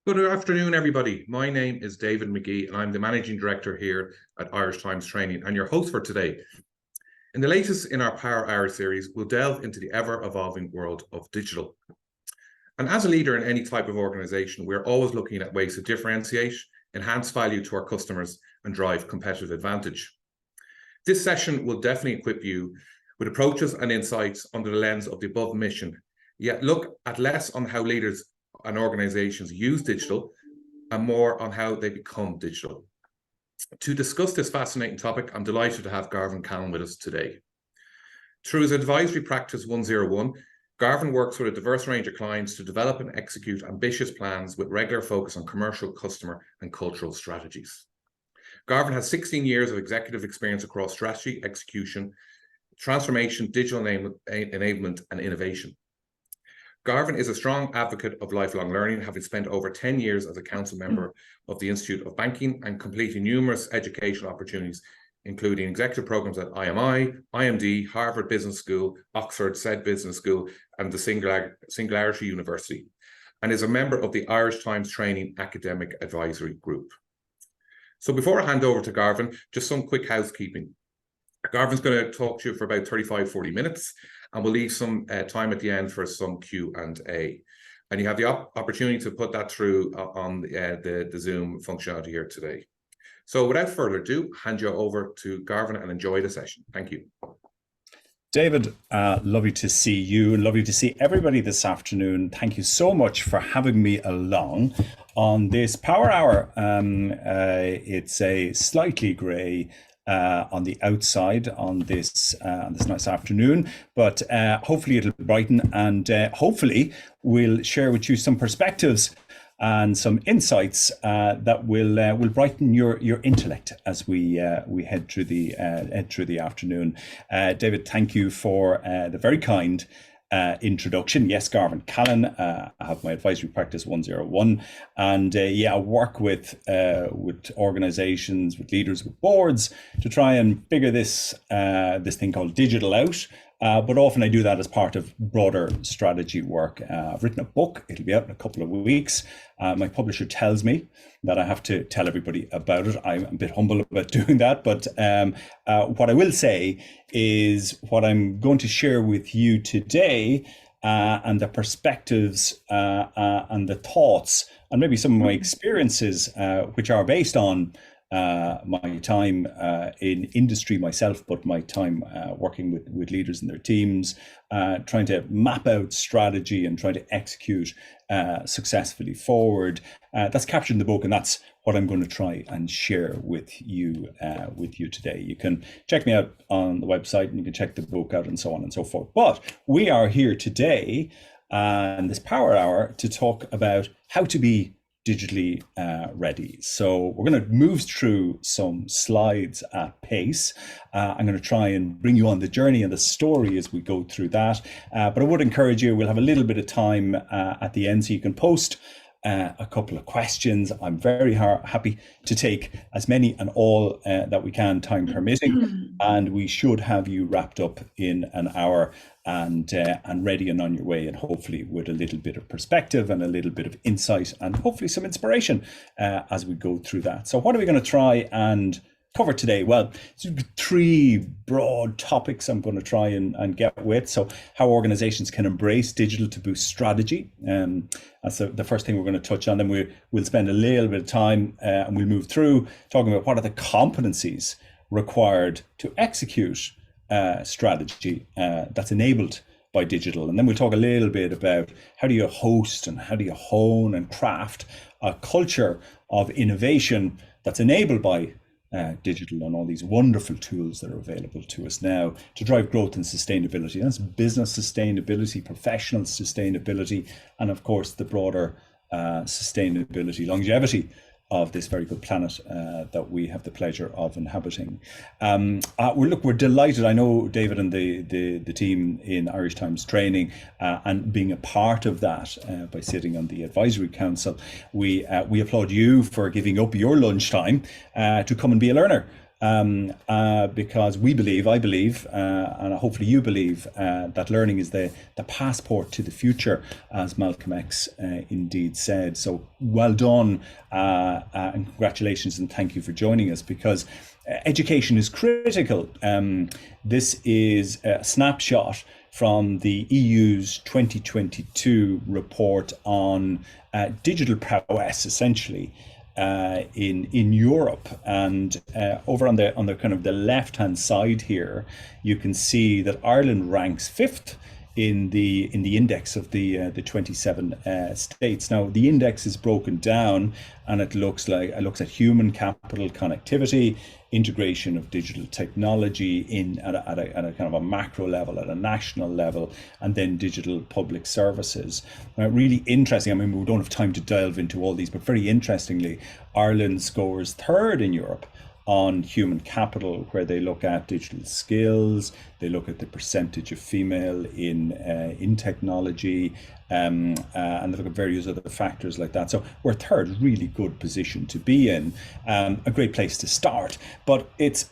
Good afternoon, everybody. My name is David McGee, and I'm the Managing Director here at Irish Times Training and your host for today. In the latest in our Power Hour series, we'll delve into the ever-evolving world of digital. And as a leader in any type of organization, we're always looking at ways to differentiate, enhance value to our customers, and drive competitive advantage. This session will definitely equip you with approaches and insights under the lens of the above mission, yet look at less on how leaders and organizations use digital and more on how they become digital. To discuss this fascinating topic, I'm delighted to have Garvan Callan with us today. Through his advisory practice 101, Garvan works with a diverse range of clients to develop and execute ambitious plans with regular focus on commercial, customer, and cultural strategies. Garvan has 16 years of executive experience across strategy, execution, transformation, digital enablement, and innovation. Garvan is a strong advocate of lifelong learning, having spent over 10 years as a council member of the Institute of Banking and completing numerous educational opportunities, including executive programs at IMI, IMD, Harvard Business School, Oxford Said Business School, and the Singularity University, and is a member of the Irish Times Training Academic Advisory Group. So before I hand over to Garvan, just some quick housekeeping. Garvan's going to talk to you for about 40 minutes, and we'll leave some time at the end for some Q&A. And you have the opportunity to put that through on the Zoom functionality here today. So without further ado, hand you over to Garvan and enjoy the session. Thank you. David, lovely to see you. Lovely to see everybody this afternoon. Thank you so much for having me along on this Power Hour. It's a slightly grey on the outside on this nice afternoon, but hopefully it'll brighten, and hopefully we'll share with you some perspectives and some insights that will brighten your intellect as we head through the afternoon. David, thank you for the very kind introduction. Yes, Garvan Callan. I have my advisory practice 101, and I work with organizations, with leaders, with boards to try and figure this thing called digital out. But often I do that as part of broader strategy work. I've written a book. It'll be out in a couple of weeks. My publisher tells me that I have to tell everybody about it. I'm a bit humble about doing that. But what I will say is what I'm going to share with you today and the perspectives and the thoughts and maybe some of my experiences, which are based on my time in industry myself, but my time working with leaders and their teams, trying to map out strategy and trying to execute successfully forward. That's captured in the book, and that's what I'm going to try and share with you today. You can check me out on the website, and you can check the book out, and so on and so forth. But we are here today and this Power Hour to talk about how to be digitally ready. So we're going to move through some slides at pace. I'm going to try and bring you on the journey and the story as we go through that. But I would encourage you, we'll have a little bit of time at the end so you can post a couple of questions. I'm very happy to take as many and all that we can, time permitting, and we should have you wrapped up in an hour and ready and on your way, and hopefully with a little bit of perspective and a little bit of insight and hopefully some inspiration as we go through that. So what are we going to try and cover today? Well, three broad topics I'm going to try and get with. So how organizations can embrace digital to boost strategy. That's the first thing we're going to touch on. Then we'll spend a little bit of time and we'll move through talking about what are the competencies required to execute strategy that's enabled by digital. And then we'll talk a little bit about how do you host and how do you hone and craft a culture of innovation that's enabled by digital and all these wonderful tools that are available to us now to drive growth and sustainability. That's business sustainability, professional sustainability, and of course the broader sustainability, longevity of this very good planet that we have the pleasure of inhabiting. We're delighted. I know David and the team in Irish Times Training and being a part of that by sitting on the advisory council. We applaud you for giving up your lunchtime to come and be a learner because I believe, and hopefully you believe, that learning is the passport to the future, as Malcolm X indeed said. So well done, and congratulations, and thank you for joining us, because education is critical. This is a snapshot from the EU's 2022 report on digital prowess, essentially, in Europe. And over on the kind of the left hand side here, you can see that Ireland ranks fifth in the index of the 27 states. Now the index is broken down, and it looks at human capital, connectivity, integration of digital technology at a kind of a macro level, at a national level, and then digital public services. Really interesting. I mean, we don't have time to delve into all these, but very interestingly, Ireland scores third in Europe on human capital, where they look at digital skills, they look at the percentage of female in technology, and they look at various other factors like that. So we're third, really good position to be in, a great place to start. But it's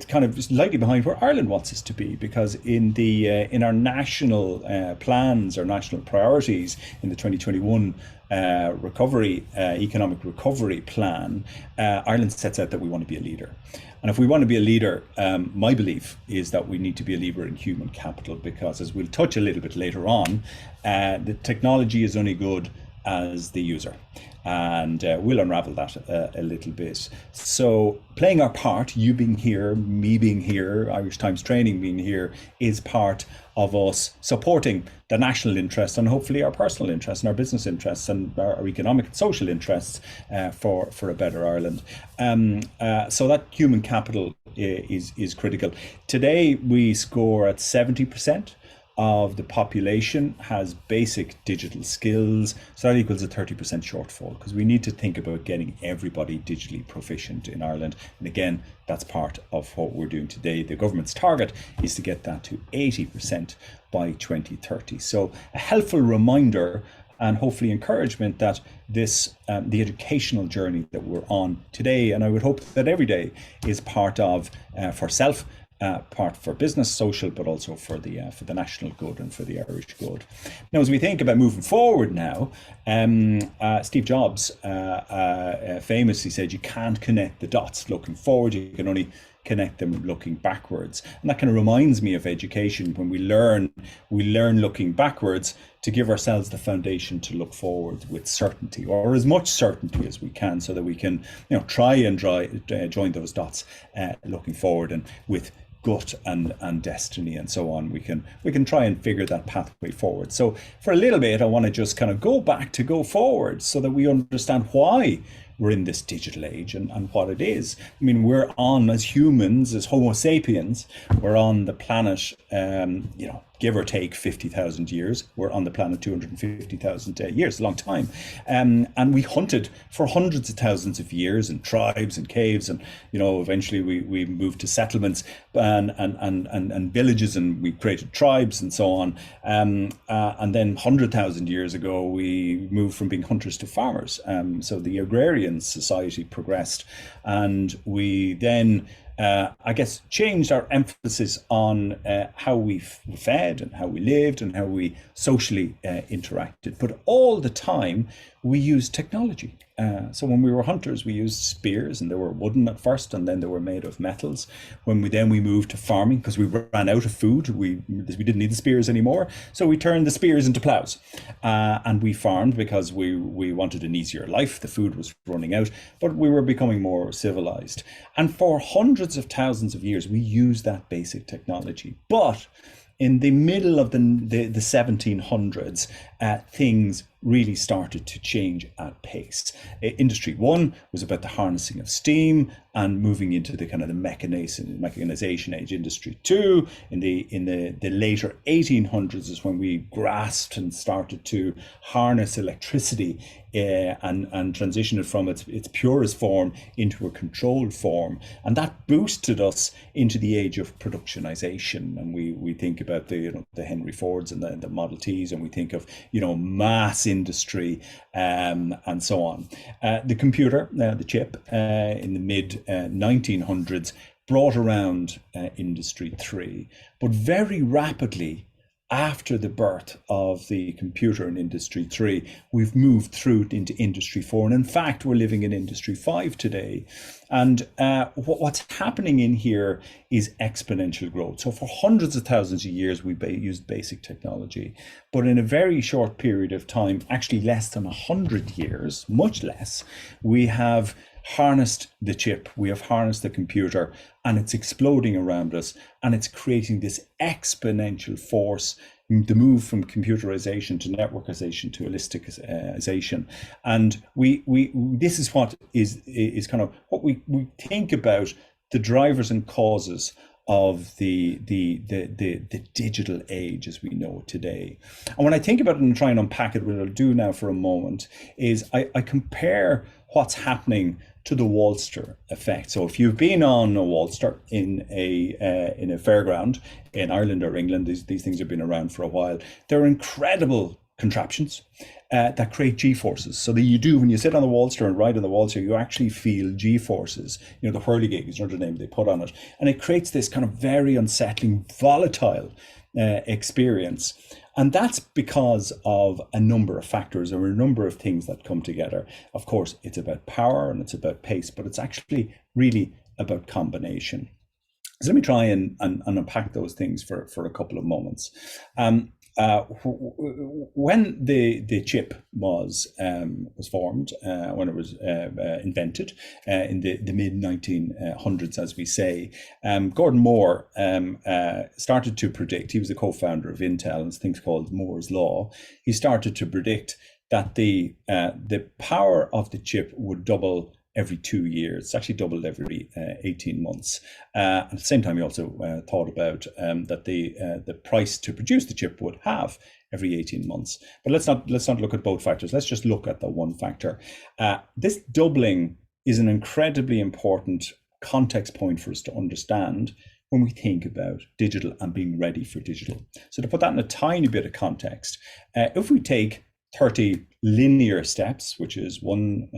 kind of slightly behind where Ireland wants us to be, because in our national plans, our national priorities in the 2021 economic recovery plan, Ireland sets out that we want to be a leader. And if we want to be a leader, my belief is that we need to be a leader in human capital, because, as we'll touch a little bit later on, the technology is only good as the user. And we'll unravel that a little bit. So playing our part, you being here, me being here, Irish Times Training being here, is part of us supporting the national interests, and hopefully our personal interests and our business interests and our economic and social interests for a better Ireland. So that human capital is critical. Today we score at 70% of the population has basic digital skills. So that equals a 30% shortfall, because we need to think about getting everybody digitally proficient in Ireland. And again, that's part of what we're doing today. The government's target is to get that to 80% by 2030. So a helpful reminder and hopefully encouragement that this the educational journey that we're on today, and I would hope that every day, is part of for self, part for business, social, but also for the national good and for the Irish good. Now, as we think about moving forward now, Steve Jobs famously said, you can't connect the dots looking forward, you can only connect them looking backwards. And that kind of reminds me of education. When we learn looking backwards to give ourselves the foundation to look forward with certainty, or as much certainty as we can, so that we can try and join those dots looking forward, and with gut and destiny and so on, we can try and figure that pathway forward. So for a little bit, I want to just kind of go back to go forward, so that we understand why we're in this digital age and what it is. I mean, we're on, as humans, as Homo sapiens, we're on the planet, give or take 50,000 years. We're on the planet 250,000 years, a long time. And we hunted for hundreds of thousands of years in tribes and caves. And, eventually we moved to settlements and villages, and we created tribes and so on. And then 100,000 years ago, we moved from being hunters to farmers. So the agrarian society progressed, and we then changed our emphasis on how we fed and how we lived and how we socially interacted. But all the time, we used technology. So when we were hunters, we used spears, and they were wooden at first, and then they were made of metals. When we moved to farming, because we ran out of food, we didn't need the spears anymore. So we turned the spears into plows, and we farmed because we wanted an easier life. The food was running out, but we were becoming more civilized. And for hundreds of thousands of years, we used that basic technology. But in the middle of the 1700s, things really started to change at pace. Industry 1 was about the harnessing of steam and moving into the kind of the mechanization age. Industry 2 in the later 1800s is when we grasped and started to harness electricity and transition it from its purest form into a controlled form, and that boosted us into the age of productionization. And we think about the Henry Fords and the Model Ts, and we think of mass industry and so on. The computer, the chip, in the mid 1900s brought around Industry 3, but very rapidly after the birth of the computer in Industry 3, we've moved through into Industry 4. And in fact, we're living in Industry 5 today. And what's happening in here is exponential growth. So for hundreds of thousands of years, we used basic technology. But in a very short period of time, actually less than 100 years, much less, we have harnessed the chip, we have harnessed the computer, and it's exploding around us, and it's creating this exponential force, the move from computerization to networkization to holisticization. And we this is what is kind of what we think about the drivers and causes of the digital age as we know it today. And when I think about it and try and unpack it, what I'll do now for a moment is I compare what's happening to the Walster effect. So if you've been on a Walster in a fairground in Ireland or England, these things have been around for a while. They're incredible contraptions that create G-forces. So that you do, when you sit on the Walster and ride on the Walster, you actually feel G-forces. You know, the whirligig is another name they put on it. And it creates this kind of very unsettling, volatile experience. And that's because of a number of factors or a number of things that come together. Of course, it's about power and it's about pace, but it's actually really about combination. So let me try and unpack those things for a couple of moments. When the chip was formed, when it was invented in the mid 1900s, as we say, Gordon Moore started to predict. He was the co-founder of Intel, and things called Moore's law. He started to predict that the power of the chip would double every 2 years. It's actually doubled every 18 months. At the same time, he also thought about that the price to produce the chip would halve every 18 months. But let's not look at both factors. Let's just look at the one factor. This doubling is an incredibly important context point for us to understand when we think about digital and being ready for digital. So to put that in a tiny bit of context, if we take 30 linear steps, which is 1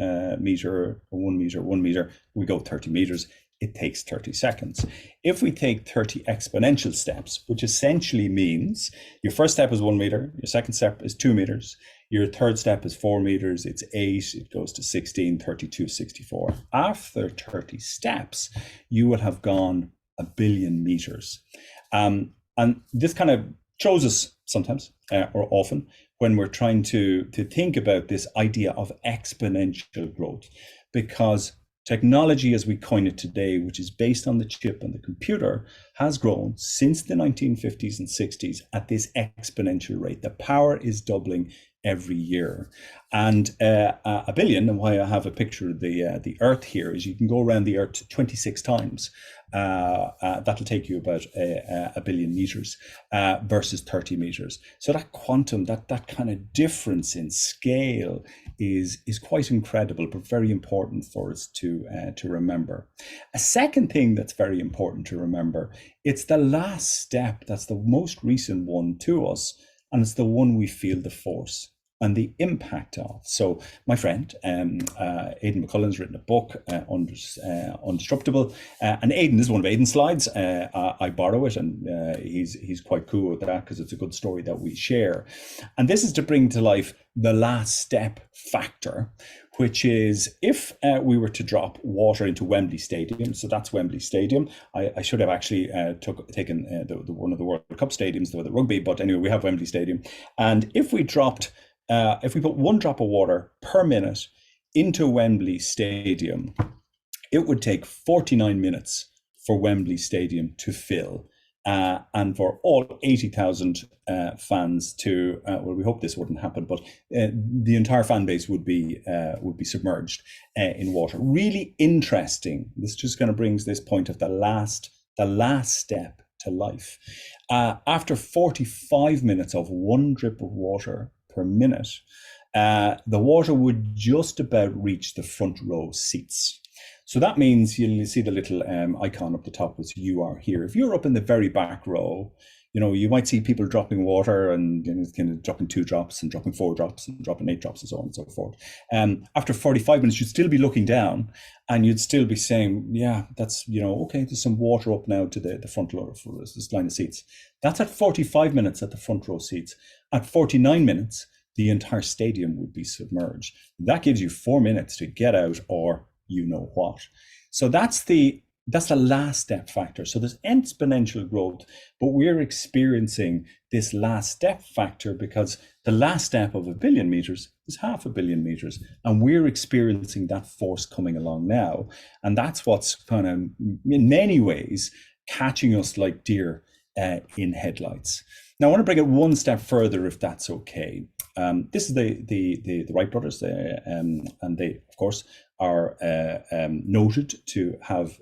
meter, 1 meter, 1 meter, we go 30 meters, it takes 30 seconds. If we take 30 exponential steps, which essentially means your first step is 1 meter, your second step is 2 meters, your third step is 4 meters, it's 8, it goes to 16, 32, 64. After 30 steps, you will have gone 1 billion meters. And this kind of shows us sometimes, or often, when we're trying to think about this idea of exponential growth, because technology as we coin it today, which is based on the chip and the computer, has grown since the 1950s and 60s at this exponential rate. The power is doubling every year. And 1 billion, and why I have a picture of the Earth here, is you can go around the Earth 26 times. That'll take you about 1 billion meters versus 30 meters. So that quantum, that kind of difference in scale is quite incredible, but very important for us to remember. A second thing that's very important to remember, it's the last step that's the most recent one to us, and it's the one we feel the force and the impact of. So my friend, Aidan McCullen's written a book, Undisruptable, and Aidan, this is one of Aidan's slides. I borrow it, and he's quite cool with that because it's a good story that we share. And this is to bring to life the last step factor, which is if we were to drop water into Wembley Stadium, so that's Wembley Stadium. I should have actually taken one of the World Cup stadiums, the rugby, but anyway, we have Wembley Stadium. And if we put 1 drop of water per minute into Wembley Stadium, it would take 49 minutes for Wembley Stadium to fill. And for all 80,000 fans to, well, we hope this wouldn't happen, but the entire fan base would be submerged in water. Really interesting. This just kind of brings this point of the last step to life. After 45 minutes of 1 drip of water per minute, the water would just about reach the front row seats. So that means you'll see the little icon up the top as you are here. If you're up in the very back row, You might see people dropping water and kind of dropping 2 drops and dropping 4 drops and dropping 8 drops and so on and so forth. After 45 minutes, you'd still be looking down and you'd still be saying, yeah, that's, okay, there's some water up now to the front row for this line of seats. That's at 45 minutes at the front row seats. At 49 minutes, the entire stadium would be submerged. That gives you 4 minutes to get out or you know what. So that's the last step factor. So there's exponential growth, but we're experiencing this last step factor because the last step of 1 billion meters is 500 million meters. And we're experiencing that force coming along now. And that's what's kind of, in many ways, catching us like deer in headlights. Now, I want to bring it one step further, if that's okay. This is the Wright brothers, and they, of course, are noted to have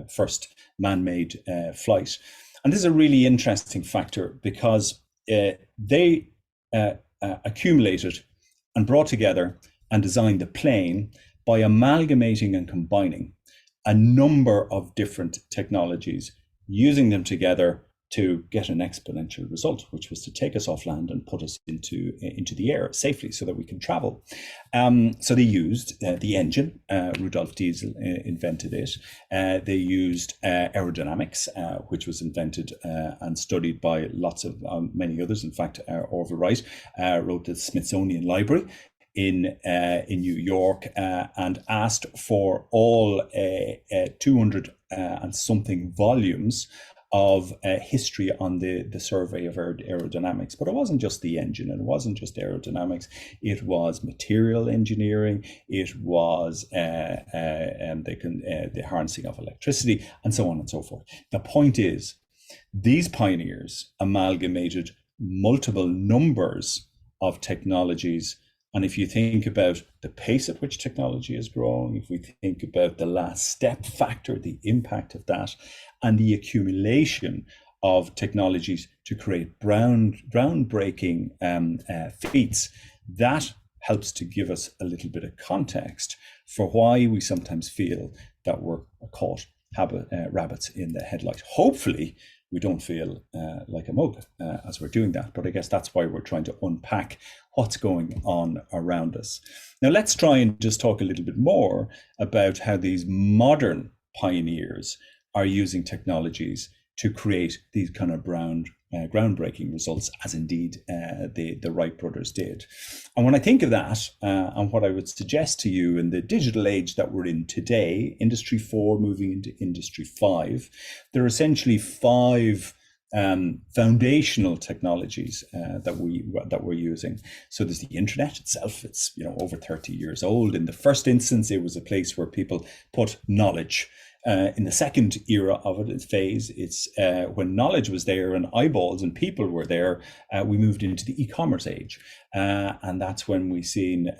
first man-made flight. And this is a really interesting factor because they accumulated and brought together and designed the plane by amalgamating and combining a number of different technologies, using them together to get an exponential result, which was to take us off land and put us into the air safely so that we can travel. So they used the engine. Rudolf Diesel invented it. They used aerodynamics, which was invented and studied by lots of many others. In fact, Orville Wright wrote the Smithsonian Library in New York and asked for all 200 and something volumes of history on the survey of aerodynamics. But it wasn't just the engine, and it wasn't just aerodynamics. It was material engineering. It was the harnessing of electricity, and so on and so forth. The point is, these pioneers amalgamated multiple numbers of technologies. And if you think about the pace at which technology is growing, if we think about the last step factor, the impact of that, and the accumulation of technologies to create groundbreaking feats, that helps to give us a little bit of context for why we sometimes feel that we're caught rabbits in the headlight. Hopefully, we don't feel like a mug as we're doing that. But I guess that's why we're trying to unpack what's going on around us. Now, let's try and just talk a little bit more about how these modern pioneers are using technologies to create these kind of groundbreaking results, as indeed the Wright brothers did. And when I think of that, and what I would suggest to you in the digital age that we're in today, Industry 4 moving into Industry 5, there are essentially 5 foundational technologies that we're using. So there's the internet itself. It's over 30 years old. In the first instance, it was a place where people put knowledge. In the second era of it, phase, it's when knowledge was there and eyeballs and people were there, we moved into the e-commerce age. And that's when we've seen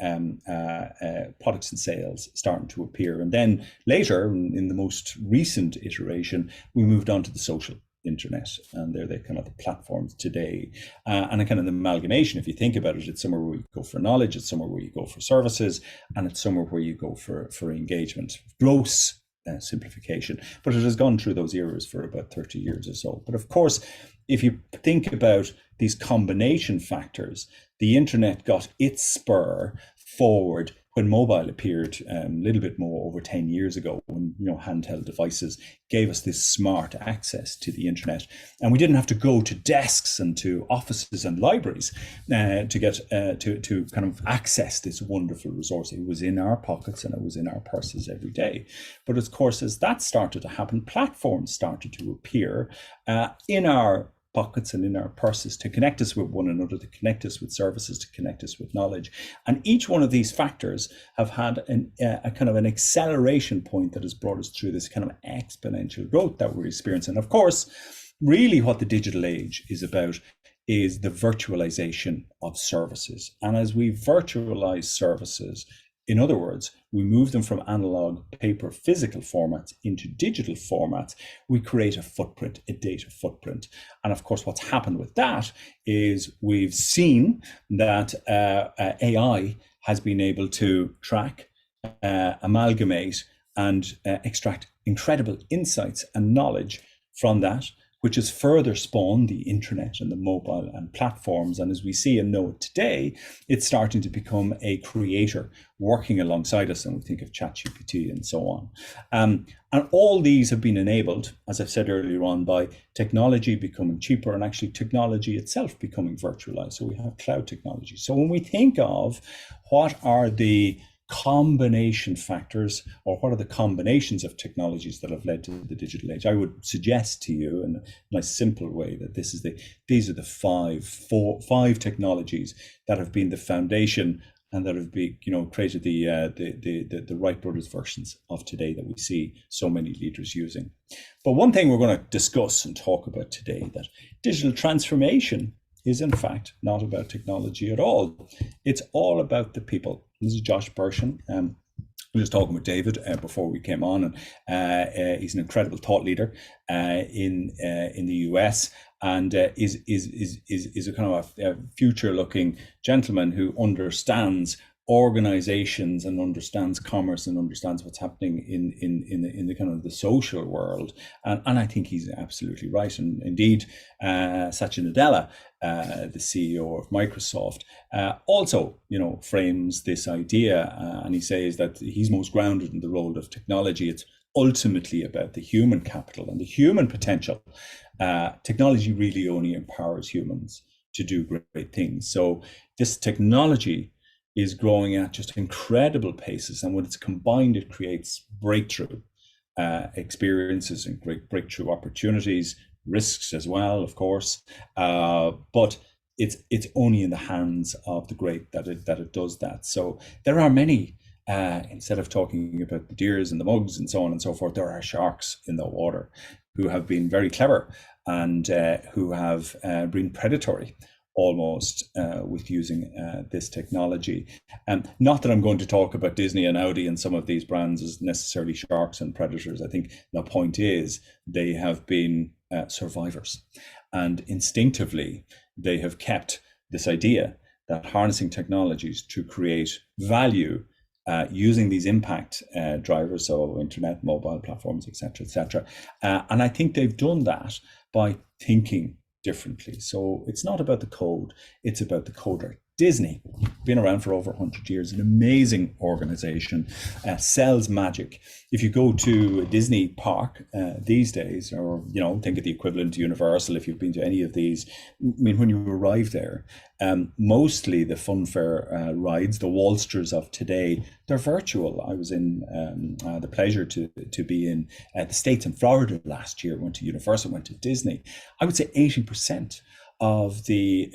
products and sales starting to appear. And then later, in the most recent iteration, we moved on to the social internet, and they're the kind of the platforms today, and a kind of the amalgamation. If you think about it, it's somewhere where you go for knowledge, it's somewhere where you go for services, and it's somewhere where you go for engagement. Gross simplification, but it has gone through those eras for about 30 years or so. But of course, if you think about these combination factors, the internet got its spur forward when mobile appeared a little bit more over 10 years ago, when handheld devices gave us this smart access to the internet, and we didn't have to go to desks and to offices and libraries to get to kind of access this wonderful resource. It was in our pockets and it was in our purses every day. But of course, as that started to happen, platforms started to appear in our pockets and in our purses to connect us with one another, to connect us with services, to connect us with knowledge. And each one of these factors have had a kind of an acceleration point that has brought us through this kind of exponential growth that we're experiencing. Of course, really what the digital age is about is the virtualization of services. And as we virtualize services, in other words, we move them from analog, paper, physical formats into digital formats, we create a footprint, a data footprint. And of course, what's happened with that is we've seen that AI has been able to track, amalgamate, and extract incredible insights and knowledge from that. which has further spawned the internet and the mobile and platforms. And as we see and know today, it's starting to become a creator working alongside us. And we think of ChatGPT and so on. And all these have been enabled, as I've said earlier on, by technology becoming cheaper and actually technology itself becoming virtualized. So we have cloud technology. So when we think of what are the combination factors, or what are the combinations of technologies that have led to the digital age, I would suggest to you in a nice simple way that these are the five technologies that have been the foundation and that have been, created the Wright brothers versions of today that we see so many leaders using. But one thing we're going to discuss and talk about today, that digital transformation is in fact not about technology at all. It's all about the people. This is Josh Bershon. I was just talking with David before we came on, and he's an incredible thought leader in the US, and is a kind of a future-looking gentleman who understands organizations and understands commerce and understands what's happening in the kind of the social world, and I think he's absolutely right. And indeed, Satya Nadella, the CEO of Microsoft, also frames this idea, and he says that he's most grounded in the role of technology. It's ultimately about the human capital and the human potential. Technology really only empowers humans to do great things. So this technology is growing at just incredible paces, and when it's combined, it creates breakthrough experiences and great breakthrough opportunities, risks as well, of course. But it's only in the hands of the great that it does that. So there are many. Instead of talking about the deers and the mugs and so on and so forth, there are sharks in the water who have been very clever and who have been predatory almost with using this technology. Not that I'm going to talk about Disney and Audi and some of these brands as necessarily sharks and predators. I think the point is they have been survivors, and instinctively they have kept this idea that harnessing technologies to create value using these impact drivers, so internet, mobile platforms, etc. And I think they've done that by thinking differently. So it's not about the code, it's about the coder. Disney, been around for over 100 years, an amazing organization, sells magic. If you go to a Disney park these days, or think of the equivalent to Universal, if you've been to any of these, I mean, when you arrive there, mostly the funfair rides, the Walsters of today, they're virtual. I was in the pleasure to be in the States and Florida last year, went to Universal, went to Disney. I would say 80% of the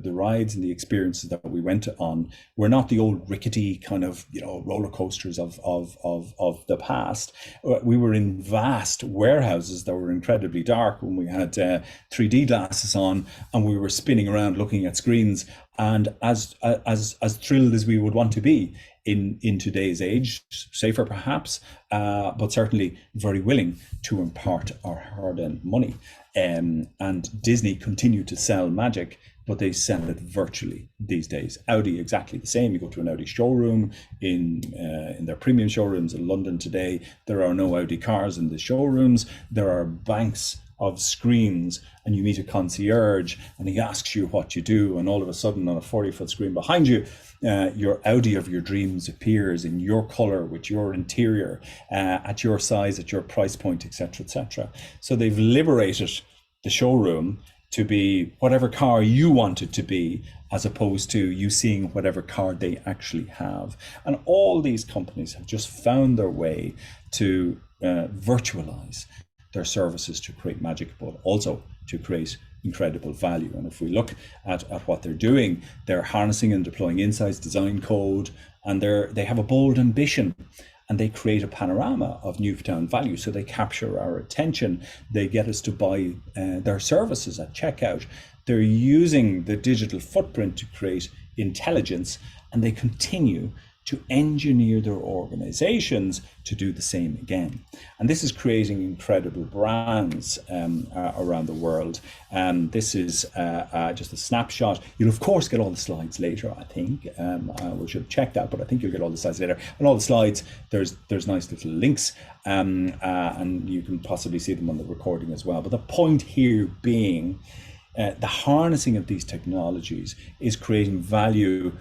rides and the experiences that we went on were not the old rickety kind of roller coasters of the past. We were in vast warehouses that were incredibly dark when we had 3D glasses on, and we were spinning around looking at screens. And as thrilled as we would want to be in today's age, safer perhaps, but certainly very willing to impart our hard-earned money. And Disney continue to sell magic, but they sell it virtually these days. Audi, exactly the same. You go to an Audi showroom in their premium showrooms in London today, there are no Audi cars in the showrooms. There are banks of screens, and you meet a concierge and he asks you what you do, and all of a sudden on a 40-foot screen behind you, your Audi of your dreams appears in your color, with your interior, at your size, at your price point, etc. So they've liberated the showroom to be whatever car you want it to be, as opposed to you seeing whatever car they actually have. And all these companies have just found their way to virtualize their services to create magic, but also to create incredible value. And if we look at what they're doing, they're harnessing and deploying insights, design code, and they have a bold ambition, and they create a panorama of newfound value. So they capture our attention. They get us to buy their services at checkout. They're using the digital footprint to create intelligence, and they continue to engineer their organizations to do the same again. And this is creating incredible brands around the world. This is just a snapshot. You'll of course get all the slides later, I think. We should check that, but I think you'll get all the slides later. And all the slides, there's nice little links, and you can possibly see them on the recording as well. But the point here being, the harnessing of these technologies is creating value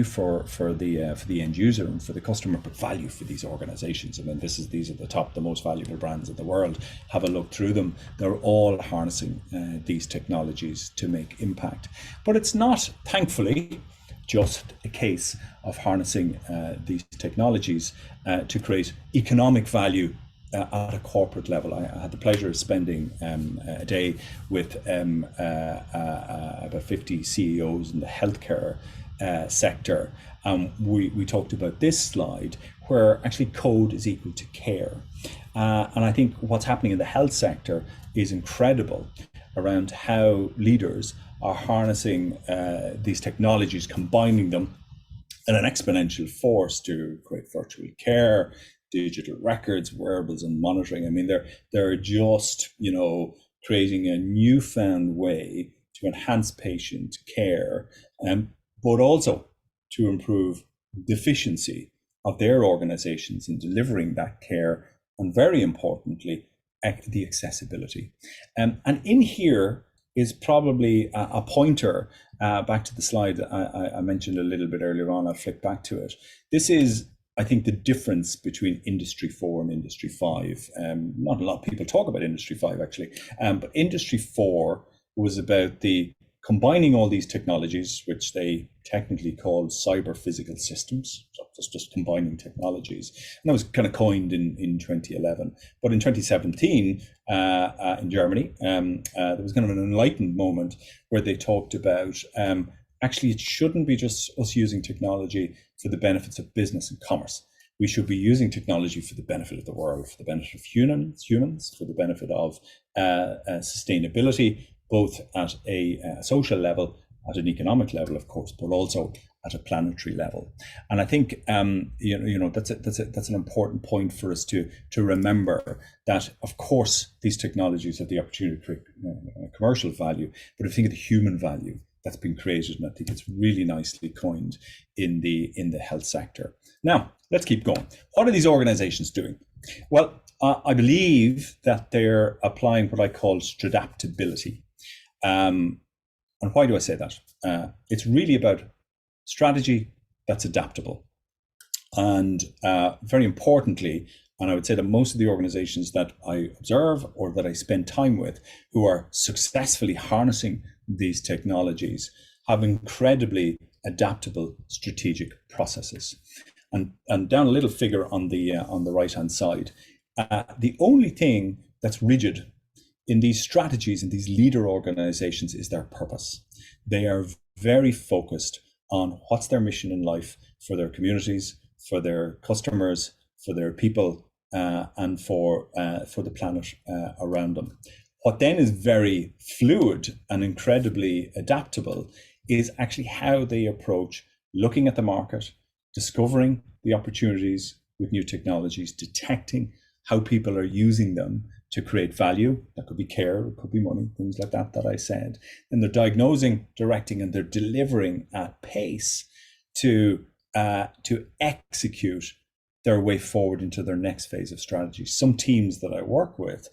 for the end user and for the customer, but value for these organizations. I mean, these are the most valuable brands in the world. Have a look through them. They're all harnessing these technologies to make impact. But it's not, thankfully, just a case of harnessing these technologies to create economic value at a corporate level. I had the pleasure of spending a day with about 50 CEOs in the healthcare sector. We talked about this slide where actually code is equal to care. And I think what's happening in the health sector is incredible around how leaders are harnessing these technologies, combining them in an exponential force to create virtual care, digital records, wearables, and monitoring. I mean, they're just, creating a newfound way to enhance patient care, but also to improve the efficiency of their organizations in delivering that care, and very importantly, the accessibility. And in here is probably a pointer back to the slide I mentioned a little bit earlier on. I'll flick back to it. This is, I think, the difference between Industry 4 and Industry 5. Not a lot of people talk about Industry 5 actually, but Industry 4 was about the combining all these technologies, which they technically called cyber physical systems. So it's just combining technologies. And that was kind of coined in 2011. But in 2017, in Germany, there was kind of an enlightened moment where they talked about actually it shouldn't be just us using technology for the benefits of business and commerce. We should be using technology for the benefit of the world, for the benefit of humans, for the benefit of sustainability, both at a social level, at an economic level, of course, but also at a planetary level. And I think that's an important point for us to remember, that of course these technologies have the opportunity to create commercial value, but if you think of the human value that's been created, and I think it's really nicely coined in the health sector. Now let's keep going. What are these organizations doing? Well, I believe that they're applying what I call stradaptability. And why do I say that? It's really about strategy that's adaptable. And very importantly, and I would say that most of the organizations that I observe or that I spend time with who are successfully harnessing these technologies have incredibly adaptable strategic processes. And down a little figure on the right-hand side, the only thing that's rigid in these strategies, in these leader organizations, is their purpose. They are very focused on what's their mission in life for their communities, for their customers, for their people, and for the planet around them. What then is very fluid and incredibly adaptable is actually how they approach looking at the market, discovering the opportunities with new technologies, detecting how people are using them to create value. That could be care, it could be money, things like that I said. And they're diagnosing, directing, and they're delivering at pace to execute their way forward into their next phase of strategy. Some teams that I work with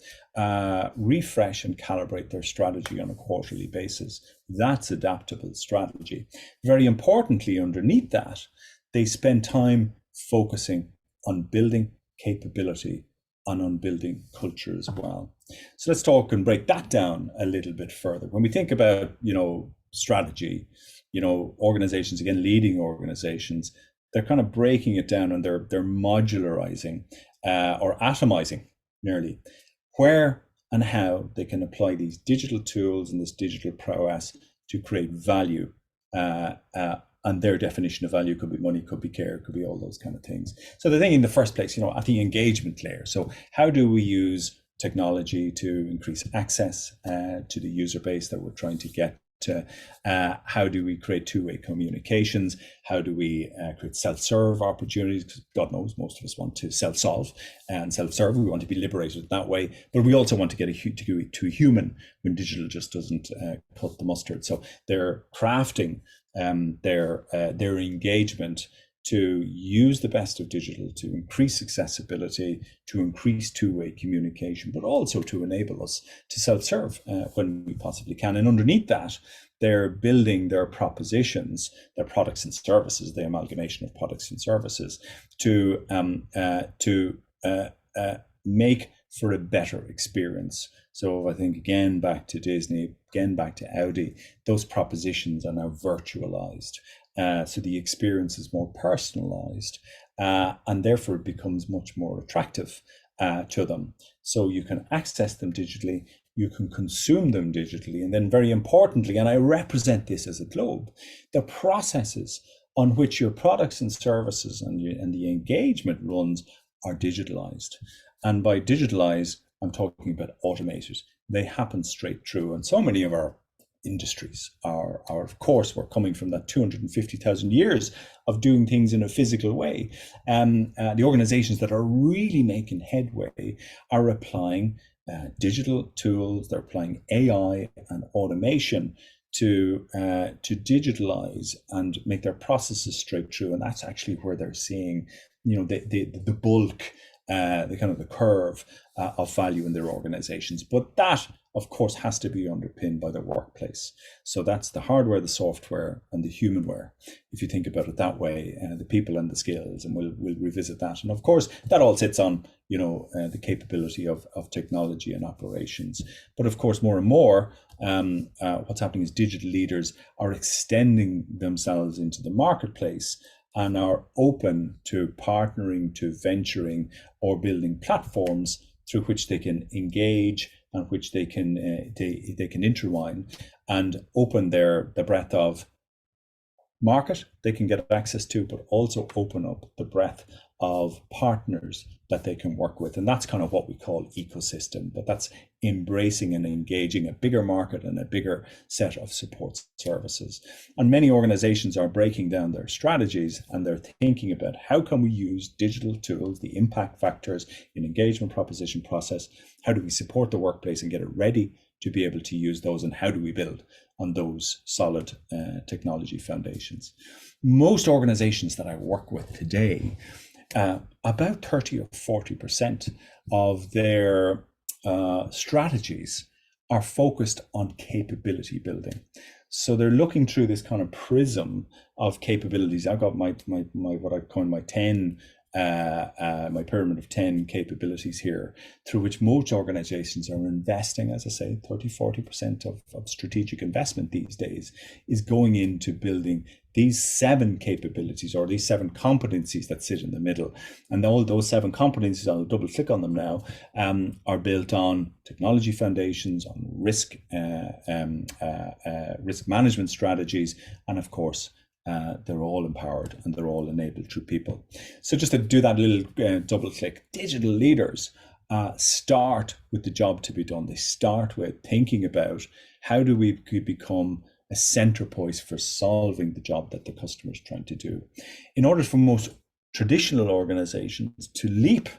refresh and calibrate their strategy on a quarterly basis. That's adaptable strategy. Very importantly, underneath that, they spend time focusing on building capability and on building culture as well. So let's talk and break that down a little bit further. When we think about, strategy, organizations, again, leading organizations, they're kind of breaking it down and they're modularizing or atomizing nearly where and how they can apply these digital tools and this digital prowess to create value. And their definition of value could be money, could be care, could be all those kind of things. So the thing in the first place, at the engagement layer. So how do we use technology to increase access to the user base that we're trying to get how do we create two-way communications? How do we create self-serve opportunities? Because God knows most of us want to self-solve and self-serve. We want to be liberated that way, but we also want to get to a human when digital just doesn't cut the mustard. So they're crafting their engagement to use the best of digital to increase accessibility, to increase two-way communication, but also to enable us to self-serve when we possibly can. And underneath that, they're building their propositions, their products and services, the amalgamation of products and services to make for a better experience. So I think, again, back to Disney, again, back to Audi, those propositions are now virtualized. So the experience is more personalized, and therefore it becomes much more attractive to them. So you can access them digitally, you can consume them digitally, and then very importantly, and I represent this as a globe, the processes on which your products and services and the engagement runs are digitalized. And by digitalize, I'm talking about automated. They happen straight through. And so many of our industries are of course, we're coming from that 250,000 years of doing things in a physical way. The organizations that are really making headway are applying digital tools, they're applying AI and automation to digitalize and make their processes straight through. And that's actually where they're seeing, the bulk, the kind of the curve of value in their organizations. But that, of course, has to be underpinned by the workplace. So that's the hardware, the software, and the humanware. If you think about it that way, the people and the skills, and we'll revisit that. And of course, that all sits on the capability of technology and operations. But of course, more and more, what's happening is digital leaders are extending themselves into the marketplace and are open to partnering, to venturing, or building platforms through which they can engage and which they can intertwine and open the breadth of market they can get access to, but also open up the breadth of partners that they can work with. And that's kind of what we call ecosystem, but that's embracing and engaging a bigger market and a bigger set of support services. And many organizations are breaking down their strategies and they're thinking about how can we use digital tools, the impact factors in engagement proposition process, how do we support the workplace and get it ready to be able to use those, and how do we build on those solid technology foundations. Most organizations that I work with today, about 30 or 40% of their strategies are focused on capability building. So they're looking through this kind of prism of capabilities. I've got my what I call my 10 my pyramid of 10 capabilities here, through which most organizations are investing, as I say, 30-40% of strategic investment these days is going into building these 7 capabilities, or these 7 competencies that sit in the middle. And all those 7 competencies, I'll double click on them now, are built on technology foundations, on risk management strategies, and of course, they're all empowered and they're all enabled through people. So just to do that little double click, digital leaders start with the job to be done. They start with thinking about how do we become a center point for solving the job that the customer is trying to do. In order for most traditional organizations to leap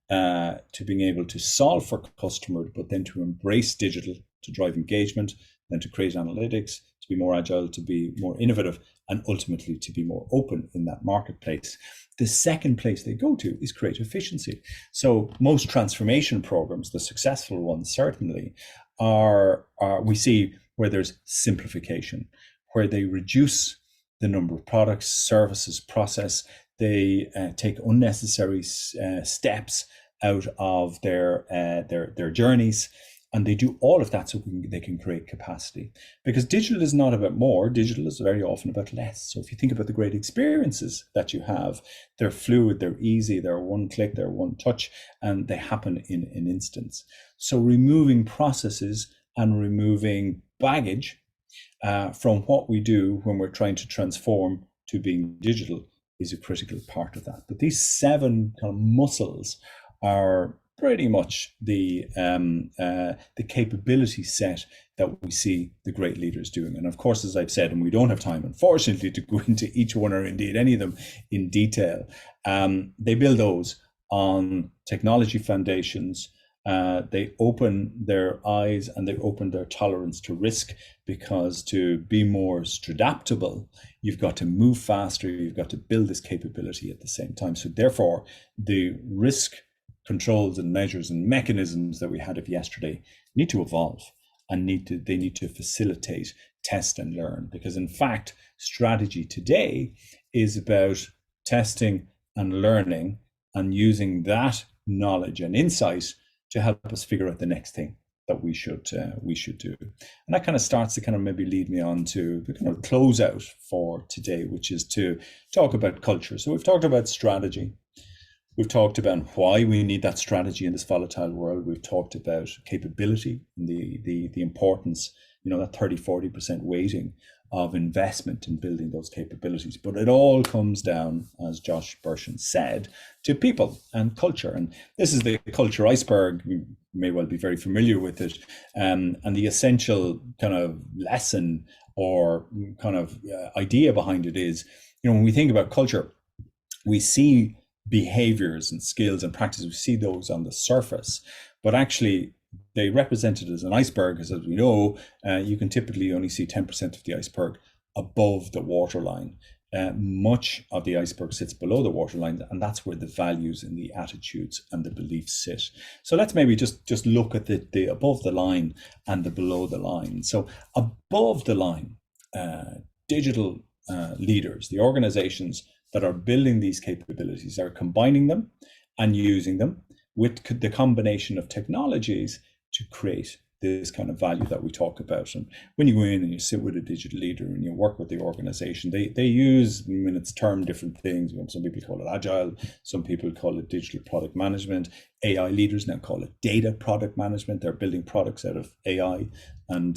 to being able to solve for customers, but then to embrace digital to drive engagement, then to create analytics, to be more agile, to be more innovative, and ultimately to be more open in that marketplace. The second place they go to is create efficiency. So most transformation programs, the successful ones certainly, are we see where there's simplification, where they reduce the number of products, services, process. They take unnecessary steps out of their journeys. And they do all of that so they can create capacity. Because digital is not about more, digital is very often about less. So if you think about the great experiences that you have, they're fluid, they're easy, they're one click, they're one touch, and they happen in an instance. So removing processes and removing baggage from what we do when we're trying to transform to being digital is a critical part of that. But these 7 kind of muscles are pretty much the capability set that we see the great leaders doing. And of course, as I've said, and we don't have time, unfortunately, to go into each one or indeed any of them in detail, they build those on technology foundations. They open their eyes and they open their tolerance to risk, because to be more stradaptable, you've got to move faster, you've got to build this capability at the same time. So therefore, the risk controls and measures and mechanisms that we had of yesterday need to evolve, and they need to facilitate test and learn, because in fact, strategy today is about testing and learning and using that knowledge and insight to help us figure out the next thing that we should do. And that kind of starts to kind of maybe lead me on to the kind of close out for today, which is to talk about culture. So we've talked about strategy. We've talked about why we need that strategy in this volatile world. We've talked about capability and the importance, that 30-40% weighting of investment in building those capabilities. But it all comes down, as Josh Bershon said, to people and culture. And this is the culture iceberg. You may well be very familiar with it. And the essential kind of lesson or kind of idea behind it is, when we think about culture, we see behaviors and skills and practices, we see those on the surface, but actually they represent it as an iceberg, because as we know, you can typically only see 10% of the iceberg above the waterline. Much of the iceberg sits below the waterline, and that's where the values and the attitudes and the beliefs sit. So let's maybe just look at the above the line and the below the line. So above the line, digital leaders, the organizations that are building these capabilities, are combining them and using them with the combination of technologies to create this kind of value that we talk about. And when you go in and you sit with a digital leader and you work with the organization, they use, it's termed different things. Some people call it agile, some people call it digital product management. AI leaders now call it data product management. They're building products out of AI and